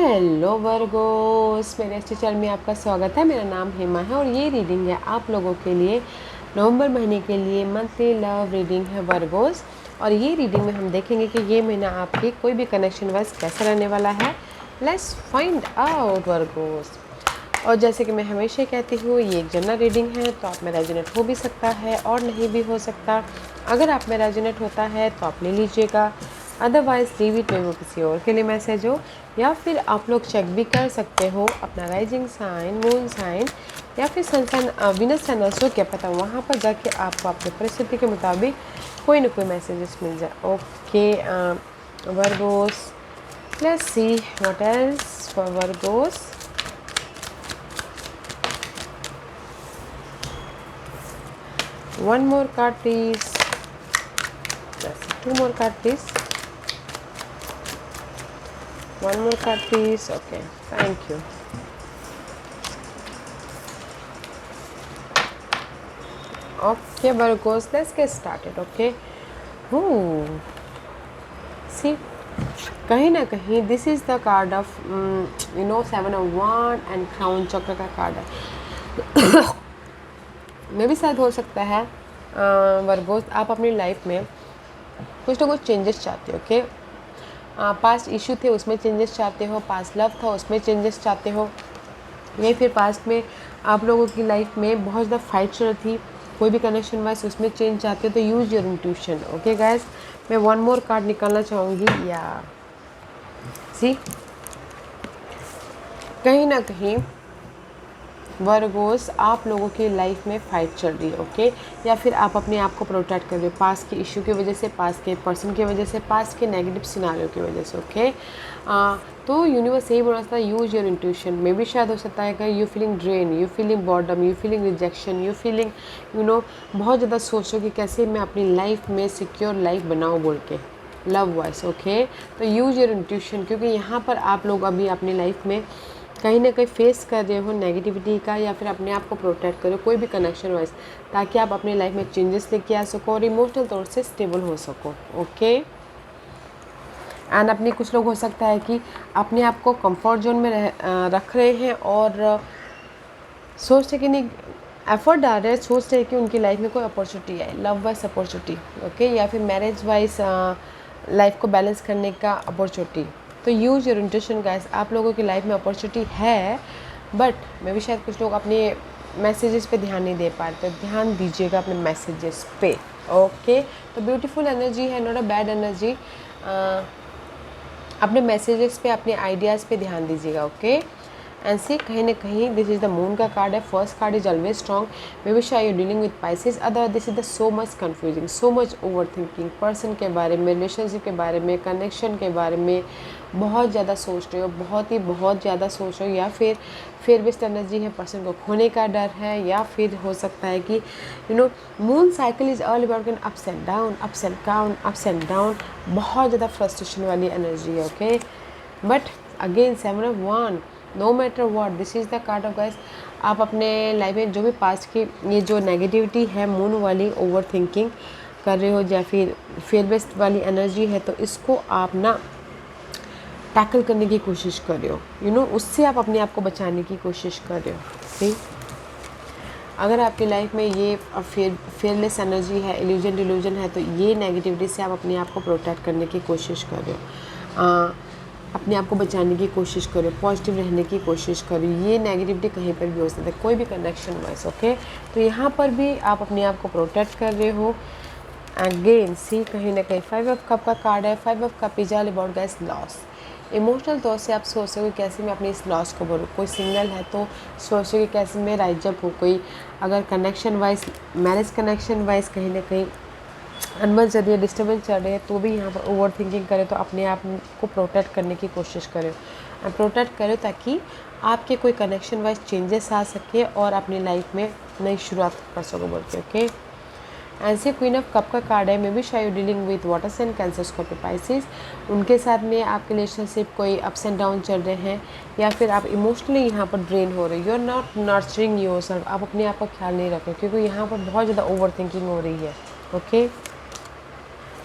Hello Virgo's, मेरे इस channel में आपका स्वागत है। मेरा नाम हेमा है और ये रीडिंग है आप लोगों के लिए नवंबर महीने के लिए मंथली लव रीडिंग है वर्गोस। और ये रीडिंग में हम देखेंगे कि ये महीना आपकी कोई भी कनेक्शन वाइज कैसा रहने वाला है। Let's find out Virgo's. और जैसे कि मैं हमेशा कहती हूँ, ये एक जनरल रीडिंग है, तो आप में रेजोनेट हो भी सकता है और नहीं भी हो सकता। अगर आप में रेजोनेट होता है तो आप ले लीजिएगा, अदरवाइज लीव इट में वो किसी और के लिए मैसेज हो। या फिर आप लोग चेक भी कर सकते हो अपना राइजिंग साइन, मून साइन या फिर sun sign, Venus sign also, क्या पता वहाँ पर जाके आपको अपनी परिस्थिति के मुताबिक कोई ना कोई मैसेजेस मिल जाए। Okay Virgo's, let's see what else for Virgo's. One more card please. Yes, two more card please. One more card please. Okay, thank you. Okay Virgos, let's get started. Okay. Ooh. See, कहीं ना कहीं this is the card of seven of one and crown चक्र का card है। मे भी शायद हो सकता है वर्गोस, आप अपनी लाइफ में कुछ ना कुछ चेंजेस चाहते हो। ओके, पास्ट इशू थे उसमें चेंजेस चाहते हो, पास्ट लव था उसमें चेंजेस चाहते हो, या फिर पास्ट में आप लोगों की लाइफ में बहुत ज़्यादा फाइट चल रही थी, कोई भी कनेक्शन वाइज उसमें चेंज चाहते हो तो use your intuition. Okay guys, मैं वन मोर कार्ड निकालना चाहूँगी। या सी, कहीं ना कहीं वर्गोस आप लोगों की लाइफ में फाइट चल रही है। ओके, या फिर आप अपने आप को प्रोटेक्ट कर रहे हो पास्ट के इशू की वजह से, पास्ट के पर्सन की वजह से, पास्ट के नेगेटिव सिनारियो की वजह से। ओके, तो यूनिवर्स यही बोल रहा था, यूज़ योर इंट्यूशन। मे भी शायद हो सकता है कि you feeling drain, you feeling boredom, you feeling rejection, you feeling बहुत ज़्यादा सोचो कि कैसे मैं अपनी लाइफ में सिक्योर लाइफ बनाऊँ बोल के लव वाइज। ओके, तो यूज़ योर इंट्यूशन, क्योंकि यहाँ पर आप लोग अभी अपनी लाइफ में कहीं ना कहीं फेस कर रहे हो नेगेटिविटी का, या फिर अपने आप को प्रोटेक्ट करो कोई भी कनेक्शन वाइज, ताकि आप अपनी लाइफ में चेंजेस लेके आ सको और इमोशनल तौर से स्टेबल हो सको। ओके, एंड अपनी कुछ लोग हो सकता है कि अपने आप को कंफर्ट जोन में रख रहे हैं और सोच रहे कि नहीं, एफर्ट डाल रहे हैं, सोच रहे हैं कि उनकी लाइफ में कोई अपॉर्चुनिटी आए, लव वाइज अपॉर्चुनिटी। ओके, या फिर मैरिज वाइज लाइफ को बैलेंस करने का अपॉर्चुनिटी। तो यूज़ योर इंट्यूशन गाइस, आप लोगों की लाइफ में अपॉर्चुनिटी है, बट मे भी शायद कुछ लोग अपने मैसेजेस पे ध्यान नहीं दे पा रहे, तो ध्यान दीजिएगा अपने मैसेजेस पे। ओके, तो ब्यूटीफुल एनर्जी है, नॉट अ बैड एनर्जी। अपने मैसेजेस पे, अपने आइडियाज़ पे ध्यान दीजिएगा। ओके, एंड सी, कहीं ना कहीं दिस इज द मून का कार्ड है। First card is always strong, maybe शायद you dealing with Pisces, other this is the so much confusing, so much over thinking, person के बारे में, रिलेशनशिप के बारे में, कनेक्शन के बारे में बहुत ज़्यादा सोच रहे हो, बहुत ज़्यादा सोच रहे हो, या फिर फेयर बेस्ड एनर्जी है, पर्सन को खोने का डर है, या फिर हो सकता है कि moon cycle is all about an ups and down, ups and down, ups and down, बहुत ज़्यादा फ्रस्ट्रेशन वाली एनर्जी है। Okay, but again seven of one, no matter what, this is the card of guys. आप अपने life में जो भी past की ये जो नेगेटिविटी है, मून वाली ओवर थिंकिंग कर रहे हो, या फिर फेयर बेस्ड वाली एनर्जी है, तो इसको आप ना टैकल करने की कोशिश कर रहे हो। उससे आप अपने आप को बचाने की कोशिश कर रहे हो। ठीक, अगर आपकी लाइफ में ये फेयरलेस एनर्जी है, इल्यूजन डिल्यूजन है, तो ये नेगेटिविटी से आप अपने आप को प्रोटेक्ट करने की कोशिश कर रहे हो, अपने आप को बचाने की कोशिश करो, पॉजिटिव रहने की कोशिश करो। ये नेगेटिविटी कहीं पर भी हो सकता है, कोई भी कनेक्शन वाइज। ओके, तो यहाँ पर भी आप अपने आप को प्रोटेक्ट कर रहे हो। अगेन सी, कहीं ना कहीं फाइव ऑफ कप का कार्ड है। Five of cup is all about guys loss. Emotional तौर से आप सोच रहे हो कैसे मैं अपने इस लॉस को भरूँ। कोई सिंगल है तो सोच रहे हो कि कैसे मैं राइज अप हूँ। कोई अगर connection wise, marriage connection wise कहीं ना कहीं अनबन चल रही है, डिस्टर्बेंस चल रही है, तो भी यहाँ पर ओवर थिंकिंग करें, तो अपने आप को प्रोटेक्ट करने की कोशिश करें, प्रोटेक्ट करें ताकि आपके कोई कनेक्शन वाइज चेंजेस आ सके और अपनी लाइफ में नई शुरुआत कर सको बोल के। ओके, ऐसे क्वीन ऑफ कप का कार्ड है। मे बी शायद dealing with water sign, cancer, Scorpio, Pisces, उनके साथ में आपके रिलेशनशिप कोई अप्स एंड डाउन चल रहे हैं, या फिर आप इमोशनली यहाँ पर ड्रेन हो रहे हो, you are not nurturing yourself, आप अपने आप का ख्याल नहीं रख रहे, क्योंकि यहाँ पर बहुत ज़्यादा ओवर थिंकिंग हो रही है। Okay,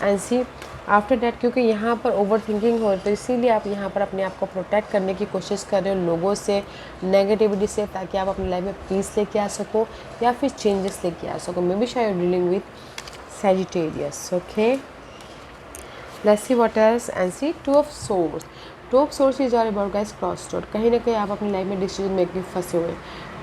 and see, after that, क्योंकि यहाँ पर ओवर थिंकिंग हो, तो इसीलिए आप यहाँ पर अपने आप को प्रोटेक्ट करने की कोशिश कर रहे हो लोगों से, नेगेटिविटी से, ताकि आप अपनी लाइफ में पीस लेके आ सको या फिर चेंजेस लेके आ सको। मे बी शायद dealing with Sagittarius. Okay, let's see what else and see Two of Swords. Two of Swords is all about guys crossroad. कहीं ना कहीं आप अपनी लाइफ में डिसीजन मेकिंग फंसे हुए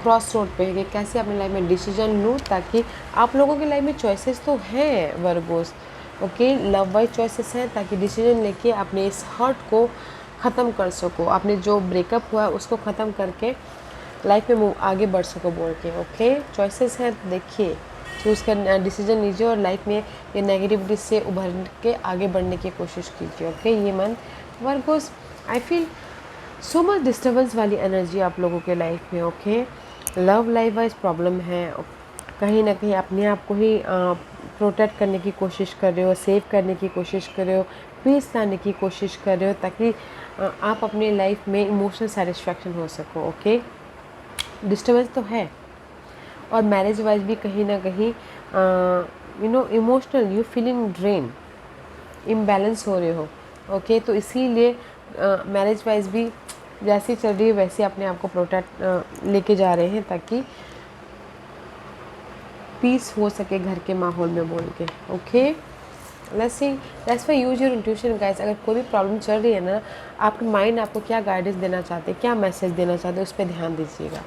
क्रॉस रोड पे है कि कैसे अपनी लाइफ में डिसीजन लूँ, ताकि आप लोगों की लाइफ में चॉइसेस तो हैं Virgo's, okay, love wise choices हैं, ताकि डिसीजन लेके अपने इस हर्ट को ख़त्म कर सको, आपने जो ब्रेकअप हुआ है उसको ख़त्म करके लाइफ में आगे बढ़ सको बोल के। ओके, चॉइसेस हैं, देखिए चूज़ कर डिसीजन लीजिए और लाइफ में ये नेगेटिविटी से उभर के आगे बढ़ने की कोशिश कीजिए। ओके, ये month Virgo's I feel so much disturbance वाली एनर्जी आप लोगों के लाइफ में। Okay, love life wise problem है, कहीं ना कहीं अपने आप को ही प्रोटेक्ट करने की कोशिश कर रहे हो, सेव करने की कोशिश कर रहे हो, पीस लाने की कोशिश कर रहे हो, ताकि आप अपनी लाइफ में इमोशनल सेटिस्फैक्शन हो सको। ओके, डिस्टर्बेंस तो है, और मैरिज वाइज भी कहीं ना कहीं emotional you feeling drain, imbalance हो रहे हो। ओके, तो इसीलिए मैरिज वाइज भी जैसी चल रही है वैसे अपने आप को प्रोटेक्ट लेके जा रहे हैं, ताकि पीस हो सके घर के माहौल में बोल के। Okay, let's C, that's why use your intuition guys. अगर कोई भी प्रॉब्लम चल रही है ना, आपके माइंड आपको क्या गाइडेंस देना चाहते हैं, क्या मैसेज देना चाहते हैं, उस पर ध्यान दीजिएगा।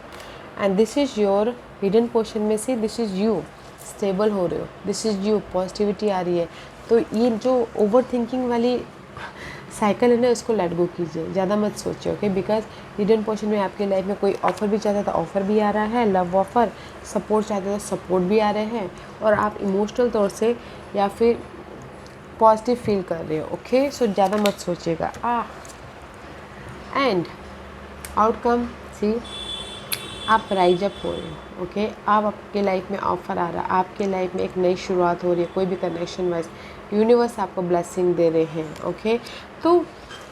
And this is your hidden portion में से, दिस इज़ यू, स्टेबल हो रहे हो, दिस इज़ यू, पॉजिटिविटी आ रही है। तो ये जो ओवर थिंकिंग वाली साइकिल है ना, उसको लेट गो कीजिए, ज़्यादा मत सोचिए। ओके, बिकॉज हिडन पोर्शन में आपके लाइफ में कोई ऑफर भी चाहता था, ऑफर भी आ रहा है, लव ऑफर, सपोर्ट चाहते थे, सपोर्ट भी आ रहे हैं, और आप इमोशनल तौर से या फिर पॉजिटिव फील कर रहे हो। ओके, सो ज़्यादा मत सोचिएगा। एंड आउटकम सी, आप राइज अप हो रहे हो। ओके, आप आपके लाइफ में ऑफर आ रहा है, आपके लाइफ में एक नई शुरुआत हो रही है, कोई भी कनेक्शन वाइज यूनिवर्स आपको ब्लेसिंग दे रहे हैं। ओके, तो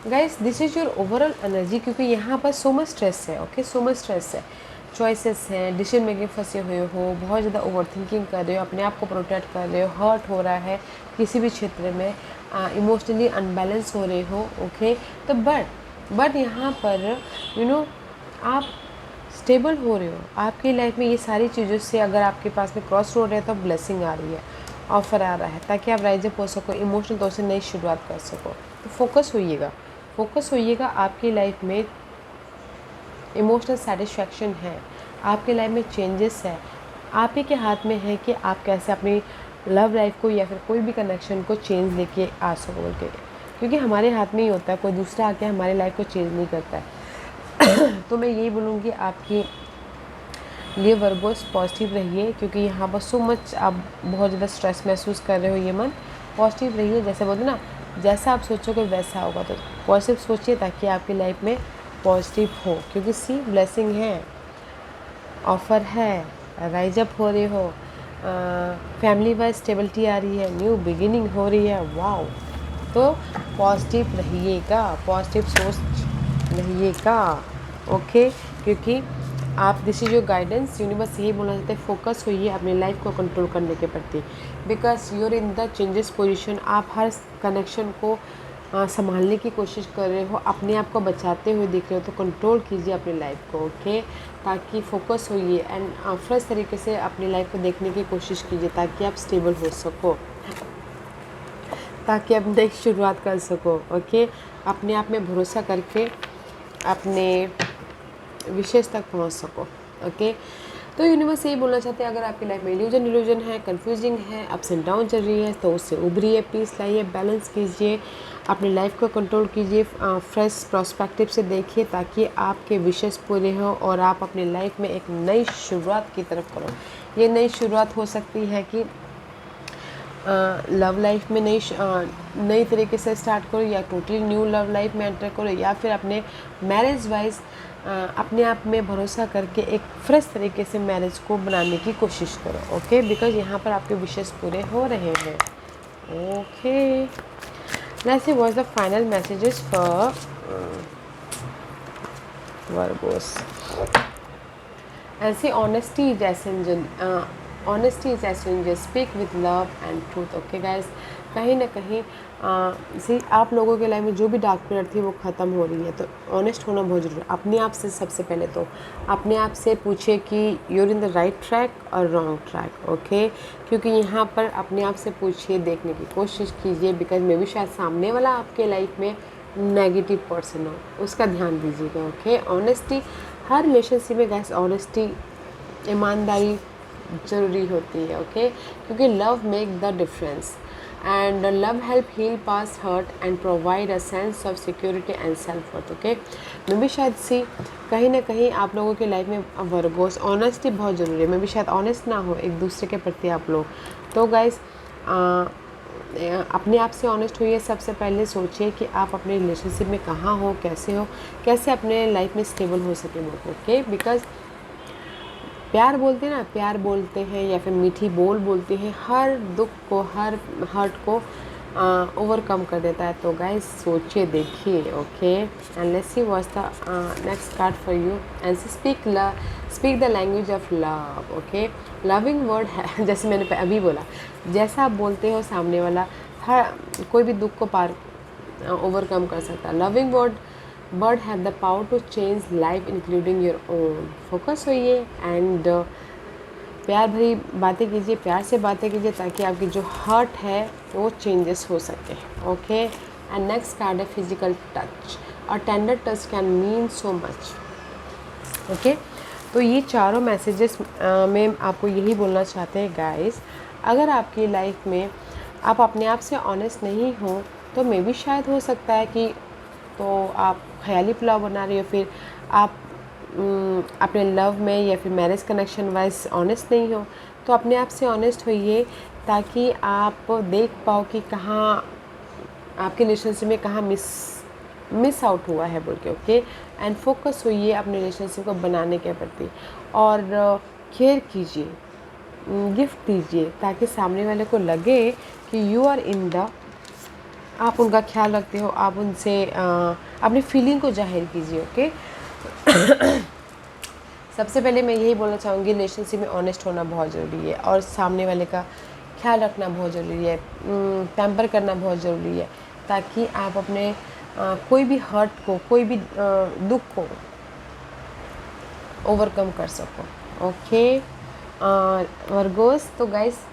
guys this is your overall energy, क्योंकि यहाँ पर सो मच स्ट्रेस है। ओके, सो मच स्ट्रेस है, चॉइसेस हैं, डिसीजन मेकिंग फंसे हुए हो, बहुत ज़्यादा ओवर थिंकिंग कर रहे हो, अपने आप को प्रोटेक्ट कर रहे हो, हर्ट हो रहा है किसी भी क्षेत्र में, इमोशनली अनबैलेंस हो रहे हो। ओके, तो बट यहाँ पर आप स्टेबल हो रहे हो, आपकी लाइफ में ये सारी चीज़ों से अगर आपके पास में क्रॉस रोड है तो ब्लेसिंग आ रही है, ऑफर आ रहा है, ताकि आप राइज अप हो सको, इमोशनल तौर से नई शुरुआत कर सको। तो फोकस होइएगा, आपकी लाइफ में इमोशनल सेटिस्फैक्शन है, आपके लाइफ में चेंजेस है, आप ही के हाथ में है कि आप कैसे अपनी लव लाइफ को या फिर कोई भी कनेक्शन को चेंज लेके आ सको बोल के, क्योंकि हमारे हाथ में ही होता है, कोई दूसरा आके हमारी लाइफ को चेंज नहीं करता है। तो मैं यही बोलूँगी आपकी लिए वर्गोस, पॉजिटिव रहिए, क्योंकि यहाँ पर सो मच आप बहुत ज़्यादा स्ट्रेस महसूस कर रहे हो ये मंथ। पॉजिटिव रहिए, जैसे बोलते ना, जैसा आप सोचोगे वैसा होगा, तो पॉजिटिव सोचिए ताकि आपकी लाइफ में पॉजिटिव हो, क्योंकि सी ब्लेसिंग है, ऑफ़र है, राइज अप हो रहे हो, फैमिली वाइज स्टेबिलिटी आ रही है, न्यू बिगिनिंग हो रही है। वाओ, तो पॉजिटिव रहिएगा, पॉजिटिव सोच रहिएगा। ओके, क्योंकि आप this is your guidance, universe यही बोलना चाहते हैं, फोकस होइए अपनी लाइफ को कंट्रोल करने के प्रति, because you're in the changes position. आप हर कनेक्शन को संभालने की कोशिश कर रहे हो, अपने आप को बचाते हुए दिख रहे हो, तो कंट्रोल कीजिए अपनी लाइफ को। ओके, ताकि फोकस होइए एंड फ्रेश तरीके से अपनी लाइफ को देखने की कोशिश कीजिए, ताकि आप स्टेबल हो सको, ताकि आप नई शुरुआत कर सको। ओके, अपने आप में भरोसा करके अपने विशेष तक पहुंच सको। ओके, तो यूनिवर्स यही बोलना चाहते हैं, अगर आपकी लाइफ में इल्यूजन है, कंफ्यूजिंग है, अप्स एंड डाउन चल रही है, तो उससे उभरिए, पीस लाइए, बैलेंस कीजिए, अपनी लाइफ को कंट्रोल कीजिए, फ्रेश प्रोस्पेक्टिव से देखिए, ताकि आपके विशेष पूरे हो और आप अपनी लाइफ में एक नई शुरुआत की तरफ करो। ये नई शुरुआत हो सकती है कि लव लाइफ में नई तरीके से स्टार्ट करो, या टोटली न्यू लव लाइफ में एंटर करो, या फिर अपने मैरिज वाइज अपने आप में भरोसा करके एक फ्रेश तरीके से मैरिज को बनाने की कोशिश करो। ओके, बिकॉज यहाँ पर आपके विशेष पूरे हो रहे हैं। Okay, let's see what is the final messages for Virgos. ऐसी honesty is essential, honesty is essential, speak with love and truth. Okay guys, कहीं ना कहीं सी आप लोगों के लाइफ में जो भी डार्क पीरियड थी वो ख़त्म हो रही है। तो ऑनेस्ट होना बहुत ज़रूरी है अपने आप से। सबसे पहले तो अपने आप से पूछिए कि you're in the right track और रॉन्ग ट्रैक, ओके। क्योंकि यहाँ पर अपने आप से पूछिए, देखने की कोशिश कीजिए, बिकॉज मे भी शायद सामने वाला आपके लाइफ में नेगेटिव पर्सन हो, उसका ध्यान दीजिएगा, ओके। ऑनेस्टी हर रिलेशनशिप में गैस, ऑनेस्टी, ईमानदारी ज़रूरी होती है, ओके। क्योंकि love make the difference and love help heal past hurt and provide a sense of security and self worth, okay. मैं भी शायद सी कहीं ना कहीं आप लोगों के लाइफ में वर्गोस ऑनेस्टी बहुत ज़रूरी है। मैं भी शायद ऑनेस्ट ना हो एक दूसरे के प्रति आप लोग, तो गाइस अपने आप से ऑनेस्ट होइए। सबसे पहले सोचिए कि आप अपने रिलेशनशिप में कहाँ हो, कैसे अपने लाइफ में स्टेबल हो सके वो, ओके। बिकॉज प्यार बोलते हैं ना, प्यार बोलते हैं या फिर मीठी बोल बोलते हैं, हर दुख को, हर हर्ट को ओवरकम कर देता है। तो गाइस सोचिए, देखिए, okay. And let's see what's the next card for you and speak the language of love, okay. Loving word है जैसे मैंने अभी बोला, जैसा आप बोलते हो सामने वाला हर कोई भी दुख को पार ओवरकम कर सकता है। Loving word have the power to change life including your own. Focus होइए एंड प्यार भरी बातें कीजिए, प्यार से बातें कीजिए ताकि आपकी जो हर्ट है वो चेंजेस हो सके, ओके। एंड नेक्स्ट कार्ड है फिजिकल टच। और tender touch can mean so much, okay. तो ये चारों मैसेजेस में आपको यही बोलना चाहते हैं गाइस, अगर आपकी लाइफ में आप अपने आप से ऑनेस्ट नहीं हो तो मे भी शायद हो सकता है कि तो आप ख्याली पुलाव बना रही हो, फिर आप अपने लव में या फिर मैरिज कनेक्शन वाइज ऑनेस्ट नहीं हो। तो अपने आप से ऑनेस्ट होइए ताकि आप देख पाओ कि कहाँ आपके रिलेशनशिप में कहाँ मिस आउट हुआ है बोल के, ओके। एंड फोकस होइए अपने रिलेशनशिप को बनाने के प्रति और केयर कीजिए, गिफ्ट दीजिए ताकि सामने वाले को लगे कि यू आर इन द, आप उनका ख्याल रखते हो, आप उनसे अपनी फीलिंग को जाहिर कीजिए, ओके। सबसे पहले मैं यही बोलना चाहूँगी, रिलेशनशिप में ऑनेस्ट होना बहुत ज़रूरी है और सामने वाले का ख्याल रखना बहुत ज़रूरी है, पैम्पर करना बहुत ज़रूरी है ताकि आप अपने कोई भी हर्ट को, कोई भी दुख को ओवरकम कर सको, ओके। वर्गोस, तो गाइस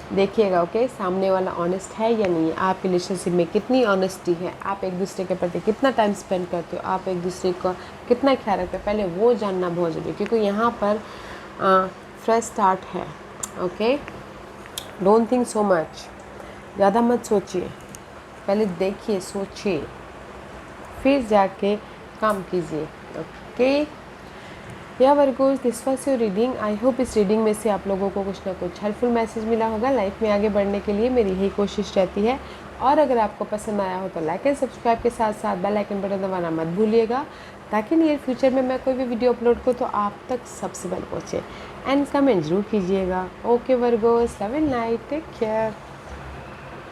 देखिएगा, ओके, सामने वाला ऑनेस्ट है या नहीं है, आप रिलेशनशिप में कितनी ऑनेस्टी है, आप एक दूसरे के प्रति कितना टाइम स्पेंड करते हो, आप एक दूसरे का कितना ख्याल रखते हो, पहले वो जानना बहुत ज़रूरी है। क्योंकि यहाँ पर फ्रेश स्टार्ट है, okay. Don't think so much, ज़्यादा मत सोचिए, पहले देखिए, सोचिए, फिर जाके काम कीजिए, ओके। या Virgo's, this was your reading. I hope इस रीडिंग में से आप लोगों को कुछ ना कुछ हेल्पफुल मैसेज मिला होगा। लाइफ में आगे बढ़ने के लिए मेरी यही कोशिश रहती है। और अगर आपको पसंद आया हो तो लाइक एंड सब्सक्राइब के साथ साथ बेल आइकन बटन दबाना मत भूलिएगा ताकि नियर फ्यूचर में मैं कोई भी वीडियो अपलोड करूँ तो आप तक सबसे पहले पहुँचे। एंड कमेंट जरूर कीजिएगा। Okay Virgos, love and light, take care.